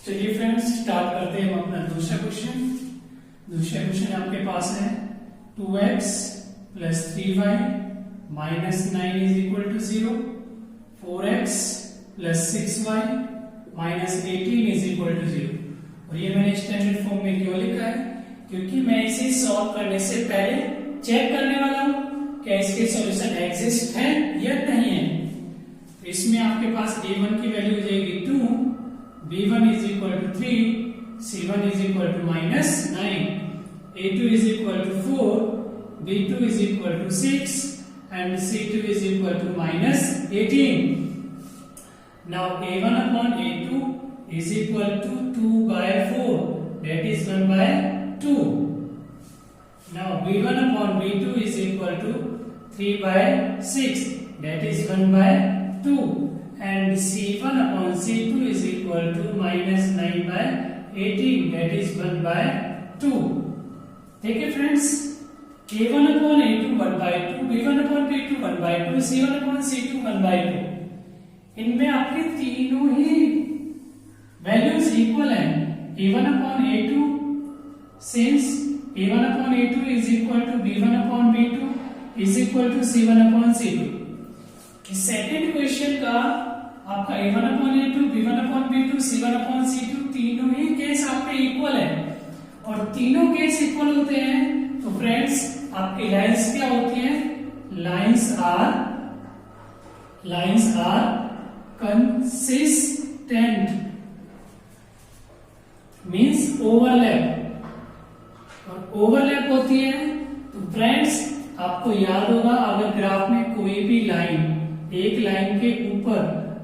चलिए friends start करते हैं हम अपना दूसरा क्वेश्चन। दूसरा क्वेश्चन आपके पास है 2x plus 3y minus 9 is equal to 0, 4x plus 6y minus 18 is equal to 0। और ये मैंने स्टैंडर्ड फॉर्म में क्यों लिखा है, क्योंकि मैं इसे सॉल्व करने से पहले चेक करने वाला हूं क्या इसके सॉल्यूशन एग्जिस्ट है या नहीं है। तो इसमें आपके पास a1 की वैल्यू हो जाएगी 2, b1 is equal to 3, c1 is equal to minus 9, a2 is equal to 4, b2 is equal to 6 and c2 is equal to minus 18. Now a1 upon a2 is equal to 2 by 4, that is 1 by 2. Now b1 upon b2 is equal to 3 by 6, that is 1 by 2. And c1 upon c2 is equal to minus 9 by 18, that is 1 by 2. देखिए friends, a1 upon a2 1 by 2, b1 upon b2 1 by 2, c1 upon c2 1 by 2. इनमें आपके तीनों ही values equal हैं। a1 upon a2 since a1 upon a2 is equal to b1 upon b2 is equal to c1 upon c2. Second question का आपका a1 upon a2, b1 upon b2, c1 upon c2 तीनों ही case आपके equal है। और तीनों case equal होते हैं तो फ्रेंड्स आपकी लाइंस क्या होती हैं? Lines are consistent, means overlap. और ओवरलैप होती है तो फ्रेंड्स आपको याद होगा, अगर ग्राफ में कोई भी लाइन एक लाइन के ऊपर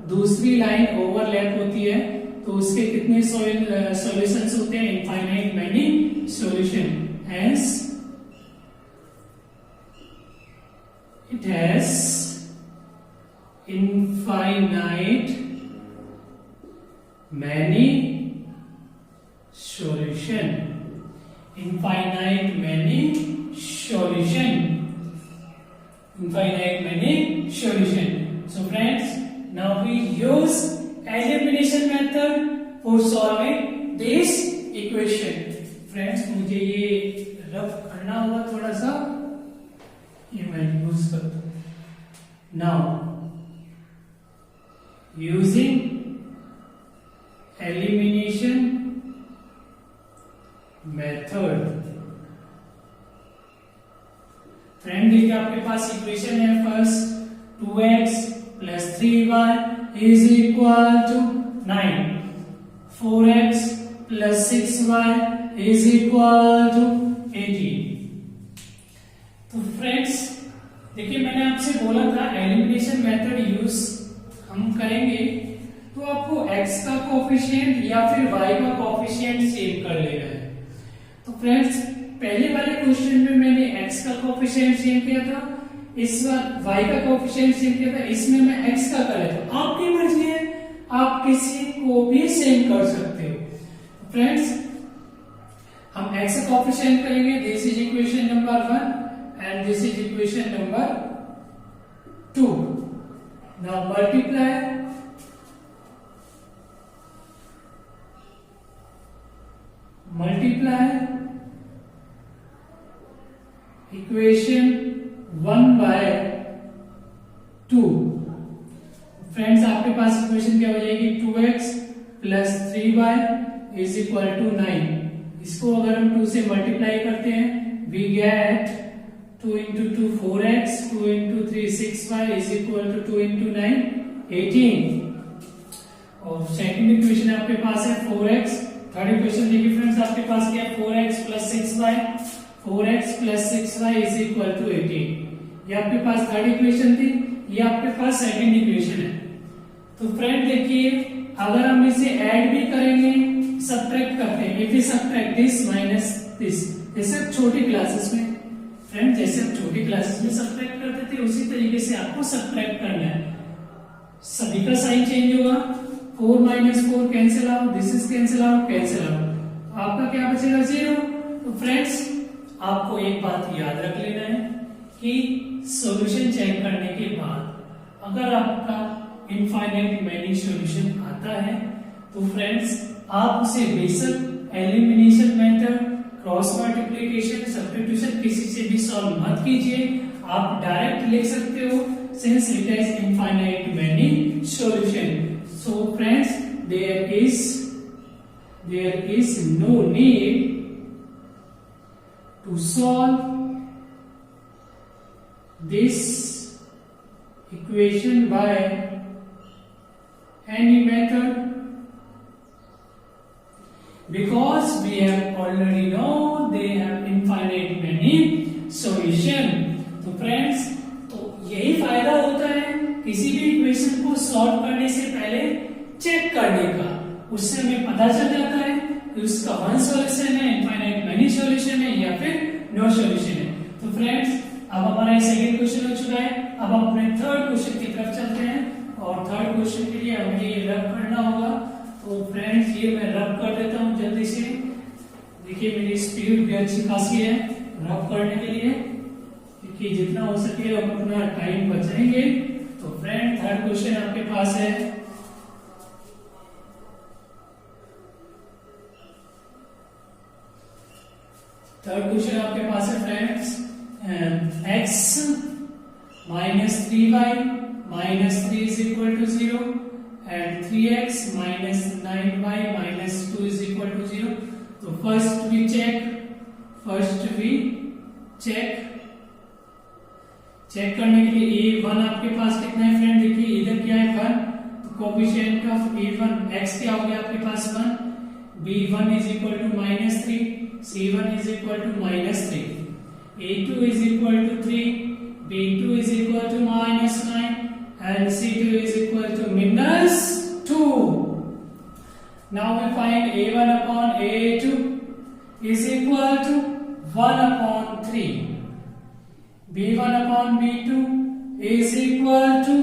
दूसरी लाइन ओवरलैप होती है तो उसके कितने सॉल्यूशंस होते हैं? Infinite many solution. Hence it has infinite many solution, infinite many solution, infinite many solution. So friends, now we use elimination method for solving this equation. Friends, मुझे ये रफ करना होगा थोड़ा सा, ये मैं यूज करता हूं। Now using elimination method, friend देखिए आपके पास इक्वेशन है first 2x plus 3y is equal to 9, 4x plus 6y is equal to 18। तो फ्रेंड्स देखिए मैंने आपसे बोला था एलिमिनेशन मेथड यूज हम करेंगे तो आपको x का कोफिशिएंट या फिर y का कोफिशिएंट सेम कर लेना है। तो फ्रेंड्स पहले वाले क्वेश्चन में मैंने x का कोफिशिएंट सेम किया था, इस बार y का कोफिशिएंट सेम किया था, इसमें मैं x का कर लेता हूं। आपकी मर्जी है, आप किसी को भी सेम कर सकते हो। फ्रेंड्स हम x का कोफिशिएंट करेंगे, this is equation number 1 and this is equation number 2। Now multiply equation 1 by 2। Friends आपके पास इक्वेशन क्या हो जाएगी? 2x plus 3y is equal to 9। इसको अगर हम 2 से मल्टीप्लाई करते हैं we get 2 into 2 4x, 2 into 3 6y is equal to 2 into 9 18। और सेकंड इक्वेशन आपके पास है 4x। थर्ड इक्वेशन देखिए फ्रेंड्स आपके पास क्या है? 4x plus 6y, 4x plus 6y is equal to 18। ये आपके पास थर्ड इक्वेशन थी, ये आपके पास सेकंड इक्वेशन है। तो फ्रेंड देखिए अगर हम इसे ऐड भी करेंगे, सब्ट्रैक्ट करते हैं, if we subtract this minus this, जैसे छोटी क्लासेस में फ्रेंड जैसे हम छोटी क्लासेस में सब्ट्रैक्ट करते थे उसी तरीके से आपको सब्ट्रैक्ट करना है। सभी का साइन चेंज होगा, 4 minus 4 cancel out, this is cancel out, cancel out, आपका क्या बचेगा? 0। तो फ्रेंड्स आपको एक बात याद रख लेना है कि सॉल्यूशन चेक करने के बाद अगर आपका इनफाइनाइट मैनी सॉल्यूशन आता है तो फ्रेंड्स आप उसे basic elimination method, cross multiplication, substitution किसी से भी सॉल्व मत कीजिए, आप डायरेक्ट लिख सकते हो since it has infinite many solution. So friends, there is no need to solve this equation by any method because we have already know they have infinite many solution. तो friends, तो यही फायदा होता है किसी भी इक्वेशन को solve करने से पहले चेक करने का, उससे हमें पता चल जाता है कि उसका वन सॉल्यूशन है, इनफाइनाइट मेनी सॉल्यूशन है या फिर नो सॉल्यूशन है। तो फ्रेंड्स अब हमारा सेकंड क्वेश्चन हो चुका है, अब हम अपने थर्ड क्वेश्चन की तरफ चलते हैं और थर्ड क्वेश्चन के लिए हमें ये रब करना होगा। तो फ्रेंड्स ये मैं रब कर देता हूँ जल्दी से, देखिए मेरी स्पीड भी अच्छी खासी है रब करने के लिए, क्योंकि जितना हो सके हम अपना टाइम बचाएंगे। तो फ्रेंड थर्ड क्वेश्चन आपके पास है, थर्ड क्वेश्चन आपके पास है friends, x minus 3y minus 3 is equal to 0 and 3x minus 9y minus 2 is equal to 0. तो first we check करने के लिए a1 आपके पास कितना है फ्रेंड, देखिए इधर क्या है 1, तो कोएफिशिएंट ऑफ a1 x क्या हो गया आपके पास 1, b1 is equal to -3, c1 is equal to -3, a2 is equal to 3, b2 is equal to -9 and c2 is equal to -2. Now we find a1 upon a2 is equal to 1 upon 3. b1 upon b2 is equal to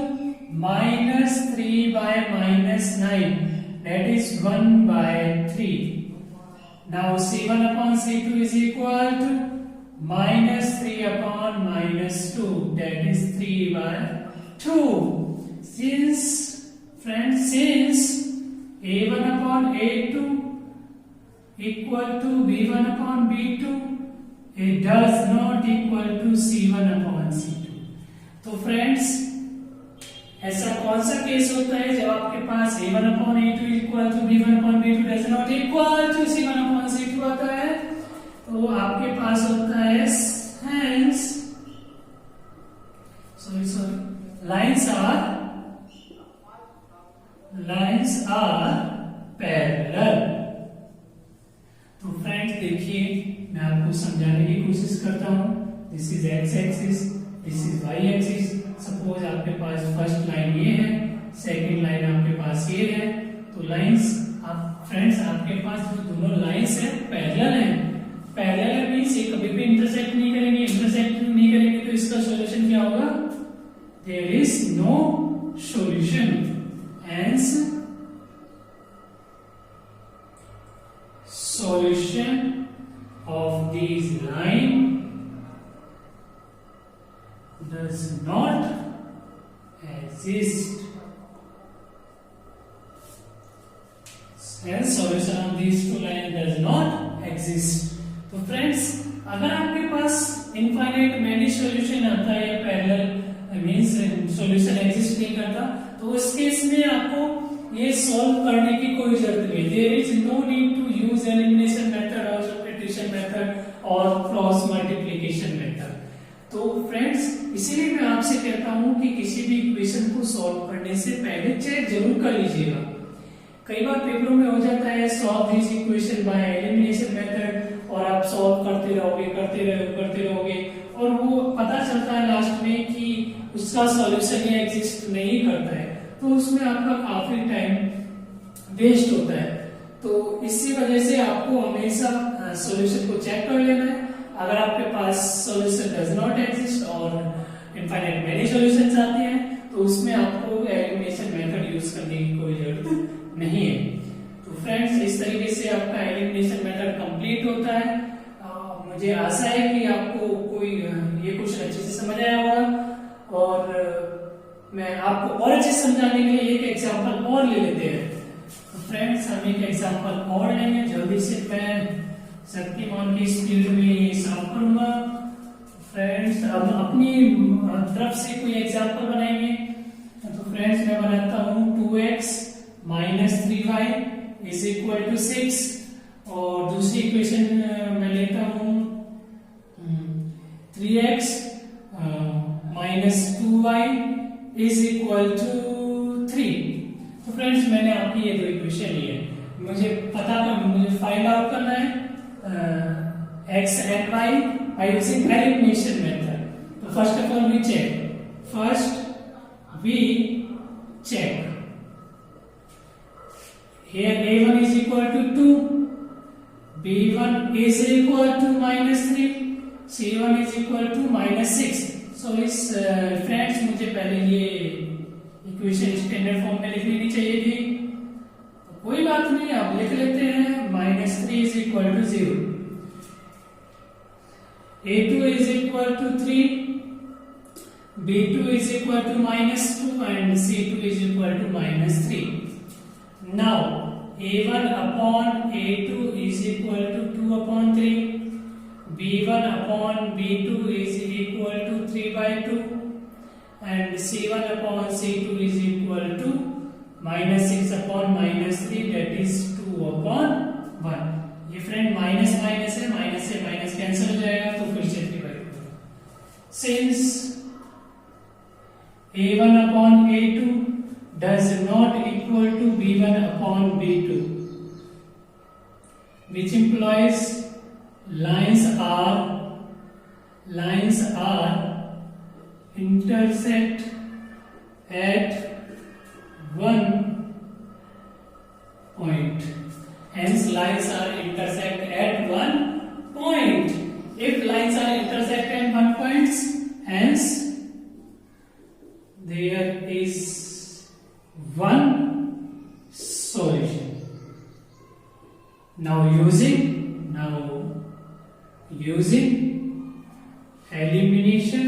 -3 by -9, that is 1 by 3. Now c1 upon c2 is equal to -3 upon -2, that is 3 by 2. Since a1 upon a2 equal to b1 upon b2, it does not equal to c1 upon c2. तो friends ऐसा कौन सा case होता है जब आपके पास a1 upon a2 equal to b1 upon b2 does not equal to c1 upon c2 आता है, तो आपके पास होता है hence lines are parallel. तो फ्रेंड्स देखिए मैं आपको समझाने की कोशिश करता हूँ, this is x axis, this is y axis. Suppose आपके पास फर्स्ट लाइन ये है, सेकंड लाइन आपके पास ये है, तो लाइंस आप फ्रेंड्स आपके पास जो दोनों लाइंस है पैरेलल है, पैरेलल मींस ये कभी भी इंटरसेक्ट नहीं करेंगे, तो इसका सॉल्यूशन क्या होगा, there is no solution, hence solution of these line does not exist. Hence solution of these two line does not exist. तो फ्रेंड्स अगर आपके पास इनफाइनाइट मेनी सॉल्यूशन आता है या पैरेलल मींस सॉल्यूशन एग्जिस्ट नहीं करता, तो इस केस में आपको ये सॉल्व करने की कोई जरूरत नहीं, there is no need to use elimination method और सब्स्टिट्यूशन मेथड और क्रॉस मल्टीप्लिकेशन मेथड। तो फ्रेंड्स इसीलिए मैं आपसे कहता हूं कि किसी भी इक्वेशन को सॉल्व करने से पहले चेक जरूर कर लीजिएगा। कई बार पेपरों में हो जाता है solve this equation by elimination method, और आप सॉल्व करते रहोगे और वो पता चलता है लास्ट में कि उसका सॉल्यूशन ये एग्जिस्ट नहीं करता है, तो उसमें आपका काफी टाइम वेस्ट होता है। तो इसी वजह से आपको हमेशा सॉल्यूशन को चेक कर लेना है। अगर आपके पास सॉल्यूशन डज नॉट एग्जिस्ट और इनफाइनाइट मेनी सॉल्यूशंस आते हैं, तो उसमें आपको एलिमिनेशन मेथड यूज करने की कोई जरूरत नहीं है। तो फ्रेंड्स इस तरीके से आपका एलिमिनेशन मेथड कंप्लीट होता है। मुझे आशा है कि आपको कोई ये क्वेश्चन अच्छे से समझ आया होगा, और मैं आपको और अच्छे से समझाने के लिए एक एग्जांपल और ले लेते हैं। तो फ्रेंड्स हम एक एग्जांपल और लेंगे। जल्दी से मैं शक्तिमान की स्पीड में सॉल्व करूंगा। फ्रेंड्स अब अपनी तरफ से कोई एग्जांपल बनाएंगे। तो फ्रेंड्स मैं बनाता हूँ 2x minus 3y is equal to 6 और दूसरी इक्वेशन मैं लेता हूँ 3x minus 2y is equal to 3। तो फ्रेंड्स मैंने आपकी ये दो इक्वेशन ली है। मुझे फाइंड आउट करना है x and y by using elimination method. तो first of all we check here a1 is equal to 2, b1 is equal to minus 3, c1 is equal to minus 6। so इस friends मुझे पहले ये equation standard form में लिख लेनी चाहिए थी। तो कोई बात नहीं, अब लिख लेते हैं minus 3 is equal to 0, a2 is equal to 3, b2 is equal to minus 2 and c2 is equal to minus 3। now a1 upon a2 is equal to 2 upon 3, b1 upon b2 is equal to 3 by 2 and c1 upon c2 is equal to minus 6 upon minus 3 that is 2 upon 1। ये friend minus minus है, minus से minus cancel हो जाएगा तो फिर से 3 by 2। Since a1 upon a2 does not equal to b1 upon b2 which implies lines are intersect at one point, hence lines are intersect at one point। if lines are intersect at one point, hence there is one solution। now using elimination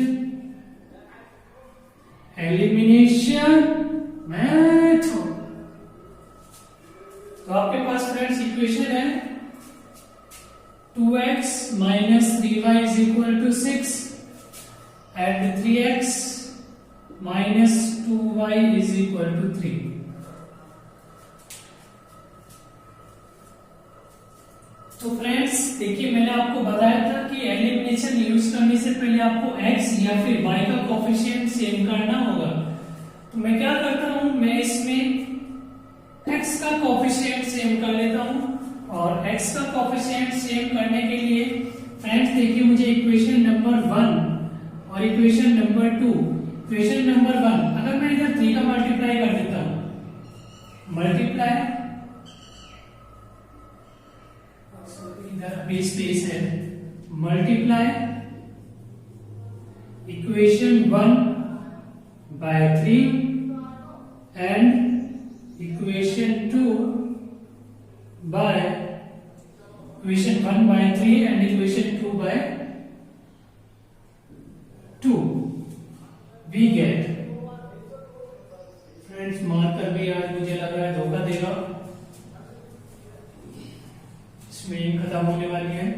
method। तो आपके पास friends equation है 2x minus 3y is equal to 6 and 3x minus 2y is equal to 3। तो friends देखिए, मैंने आपको बताया था कि एलिमिनेशन यूज करने से पहले आपको x या फिर y का कोफिशिएंट सेम करना होगा। तो मैं क्या करता हूं, मैं इसमें x का कोफिशिएंट सेम कर लेता हूं और x का कोफिशिएंट सेम करने के लिए फ्रेंड्स देखिए, मुझे इक्वेशन नंबर 1 और इक्वेशन नंबर 2, इक्वेशन नंबर 1 अगर मैं इधर 3 का मल्टीप्लाई कर देता हूं, मल्टीप्लाई इधर भी स्पेस है, multiply equation 1 by 3 and equation 2 by equation 1 by 3 and equation 2 by 2 we get friends marker भी आज मुझे लग रहा है धोखा देगा, इसमें खत्म होने वाली है।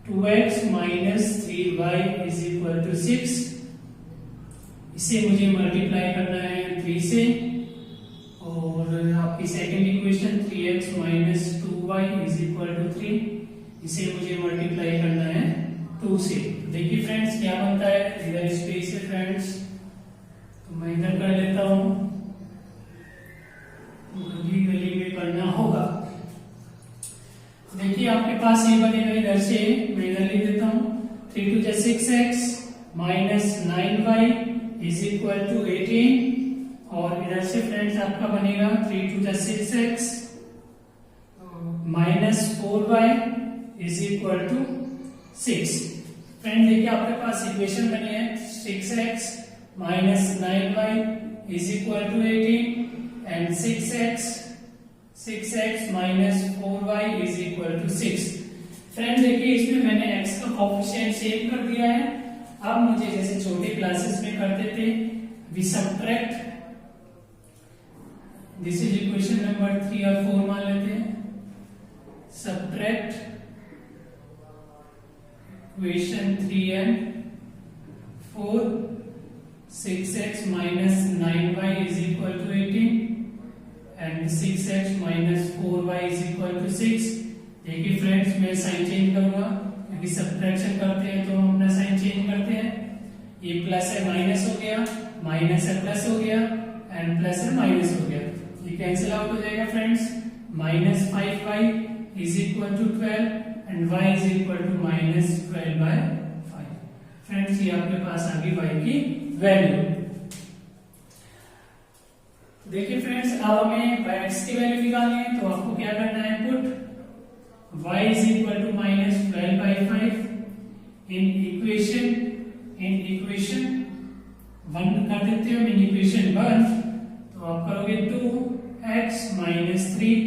2x minus 3y is equal to 6, इसे मुझे मल्टीप्लाई करना है 3 से और आपकी second equation 3x minus 2y is equal to 3, इसे मुझे मल्टीप्लाई करना है 2 से। देखिए फ्रेंड्स क्या बनता है, इधर स्पेस है फ्रेंड्स, तो मैं इधर कर लेता हूं, गली में करना होगा। देखिए आपके पास ये बनेगा, इधर से मैं इधर लिख देता हूं 3 to 6x minus 9y is equal to 18 और इधर से फ्रेंड्स आपका बनेगा 3 to 6x minus 4y is equal to 6। Friend देखिए आपके पास इक्वेशन बनी है 6x minus 9y is equal to 18 and 6x minus 4y is equal to 6। Friend देखिए इसमें मैंने x का कोएफिशिएंट सेम कर दिया है। अब मुझे जैसे छोटे क्लासेस में करते थे, we subtract, this is equation number 3 और 4 मान लेते subtract equation 3 and 4, 6x minus 9y is equal to 18 and 6x minus 4y is equal to 6. देखिए फ्रेंड्स, मैं साइन चेंज करूंगा क्योंकि सब्ट्रैक्शन करते हैं तो हम अपना साइन चेंज करते हैं. ये प्लस है माइनस हो गया, माइनस है प्लस हो गया एंड प्लस है माइनस हो गया. ये कैंसिल आउट हो जाएगा friends. Minus 5y is equal to 12 and y is equal to minus 12/5. Friends, ये आपके पास आ गई y की वैल्यू. देखिए फ्रेंड्स, अब हमें x की वैल्यू निकालनी है तो आपको क्या करना है, put y is equal to minus 12/5 in equation 1 कर देते हो. इन इक्वेशन 1 तो आप करोगे 2x minus 3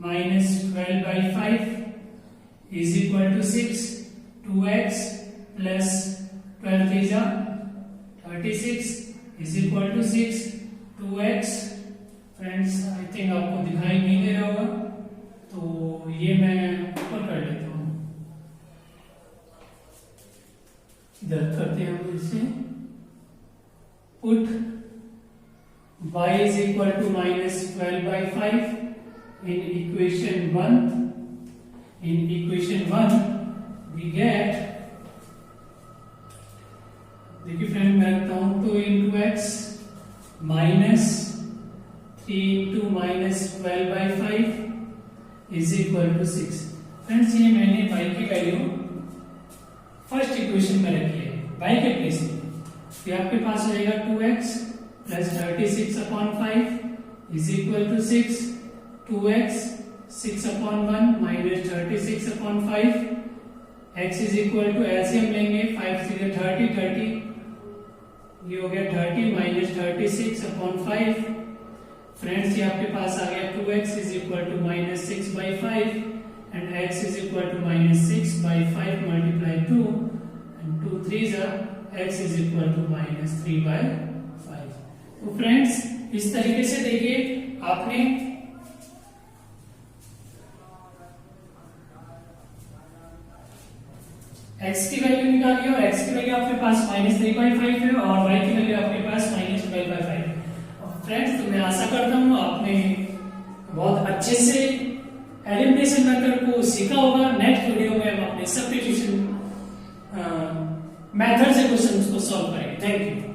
minus 12/5 is equal to 6. 2x plus 12 3 जा 36 is equal to 6. 2x friends, I think आपको दिखाई नहीं दे रहा होगा तो ये मैं ऊपर कर लेता हूं. इधर करते हैं हम इसे. Put y is equal to minus 12/5 in equation 1. In equation 1 we get, देखिए फ्रेंड मैं रखता हूं 2 into x minus 3 into minus 12/5 is equal to 6. Friends, ये मैंने y की वैल्यू फर्स्ट इक्वेशन में रखी है y के प्लेस में. ये आपके पास हो जाएगा 2x plus 36/5 is equal to 6. 2x 6/1 minus 36/5 x is equal to, LCM लेंगे 5 से 30 30 ये हो गया 30 माइनस 36/5. फ्रेंड्स, ये आपके पास आ गया 2x is equal to minus 6/5 and x is equal to minus 6/5 multiply 2 and 2 3 जा x is equal to minus 3/5. तो फ्रेंड्स, इस तरीके से देखिए आपने x की वैल्यू निकाली और x की वैल्यू आपके पास माइनस 3/5 है और y की वैल्यू आपके पास माइनस 12/5 है. फ्रेंड्स, तो मैं आशा करता हूँ आपने बहुत अच्छे से एलिमिनेशन मेथड को सीखा होगा. नेक्स्ट वीडियो में हम अपने सब्स्टिट्यूशन मेथड से क्वेश्चन को सॉल्व करेंगे. Thank you.